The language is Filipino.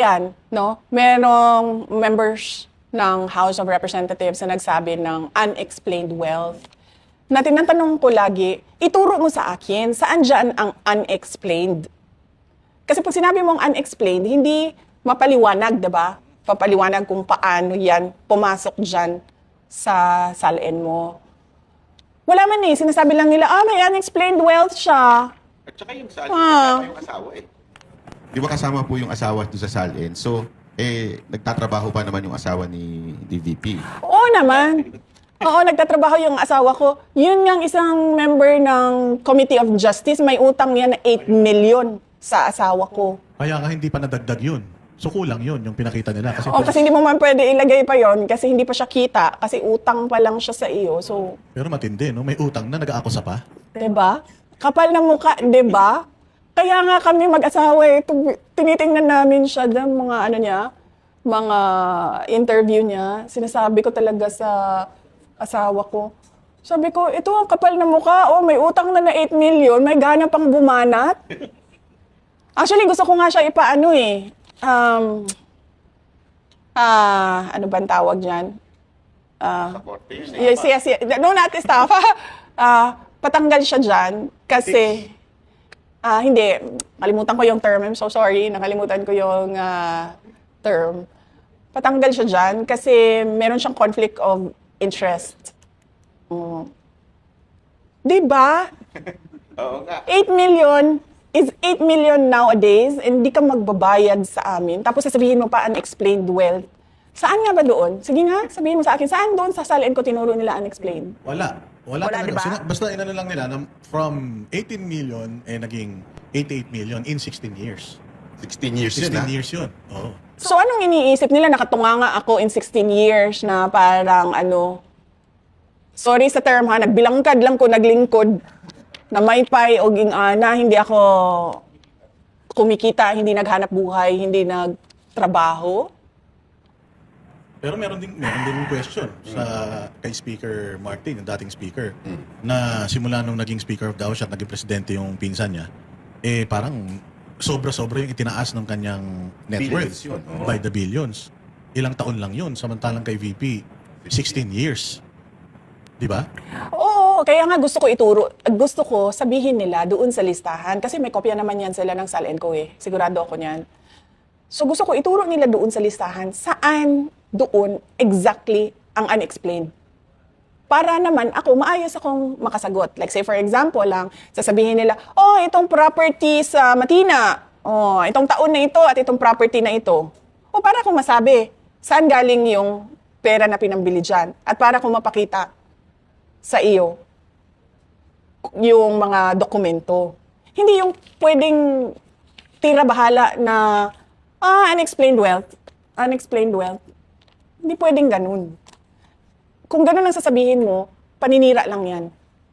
Yan, no? Merong members ng House of Representatives na nagsabi ng unexplained wealth. Na tinatanong ko lagi, ituro mo sa akin, saan dyan ang unexplained? Kasi pag sinabi mong unexplained, hindi mapaliwanag, diba? Papaliwanag kung paano yan pumasok dyan sa salin mo. Wala man eh, sinasabi lang nila, may unexplained wealth siya. At saka yung sa kasama yung asawa eh. Di ba kasama po yung asawa doon sa Salin? So, nagtatrabaho pa naman yung asawa ni DVP. Oo naman. Oo, nagtatrabaho yung asawa ko. Yun yung isang member ng Committee of Justice. May utang yan na 8 million sa asawa ko. Kaya nga hindi pa nadagdag yun. So kulang yun, yung pinakita nila. Kasi, Kasi hindi mo man pwede ilagay pa yon kasi hindi pa siya kita. Kasi utang pa lang siya sa iyo. So, pero matindi, no? May utang na, nag-aakusa pa. 'di ba? Kapal na mukha, 'di ba? Kaya nga kami mag-asawa tinitingnan namin siya ng mga ano niya, mga interview niya. Sinasabi ko talaga sa asawa ko. Sabi ko, ito ang kapal na mukha. May utang na 8 million, may gana pang bumanat. Actually, gusto ko nga siya ipaano eh. Ano ba ang tawag diyan? Yes. No, not staff. Patanggal siya dyan kasi hindi, nakalimutan ko yung term. I'm so sorry, nakalimutan ko yung term. Patanggal siya dyan kasi meron siyang conflict of interest. Diba? Oo nga. 8 million is 8 million nowadays and di ka magbabayad sa amin. Tapos sasabihin mo pa unexplained wealth. Saan nga ba doon? Sige nga, sabihin mo sa akin, saan doon sa salin ko tinuro nila unexplained? Wala talaga. Diba? Basta inano lang nila na from 18 million, naging 88 million in 16 years. 16 years 16 yun ha? years yun. Oo. So anong iniisip nila? Nakatunga nga ako in 16 years na parang sorry sa term ha, nagbilangkad lang ko, naglingkod, na may pay o ging-ana, hindi ako kumikita, hindi naghanap buhay, hindi nagtrabaho. Pero meron din question sa kay Speaker Martin, yung dating speaker, na simula nung naging speaker daw siya at naging presidente yung pinsan niya, parang sobra-sobra yung itinaas ng kanyang net worth Billions yun. Oo. by the billions. Ilang taon lang yun, samantalang kay VP, 16 years. Di ba? Oo, kaya nga gusto ko ituro, gusto ko sabihin nila doon sa listahan, kasi may kopya naman yan sila ng SALN ko sigurado ako niyan. So gusto ko ituro nila doon sa listahan, saan doon exactly ang unexplained. Para naman ako, maayos akong makasagot. Like say for example lang, sasabihin nila, itong property sa Matina, itong taon na ito at itong property na ito. Para akong masabi, saan galing yung pera na pinambili dyan. At para akong mapakita sa iyo yung mga dokumento. Hindi yung pwedeng tira bahala na unexplained wealth. Unexplained wealth. Hindi pwedeng ganun. Kung ganun ang sasabihin mo, paninira lang yan.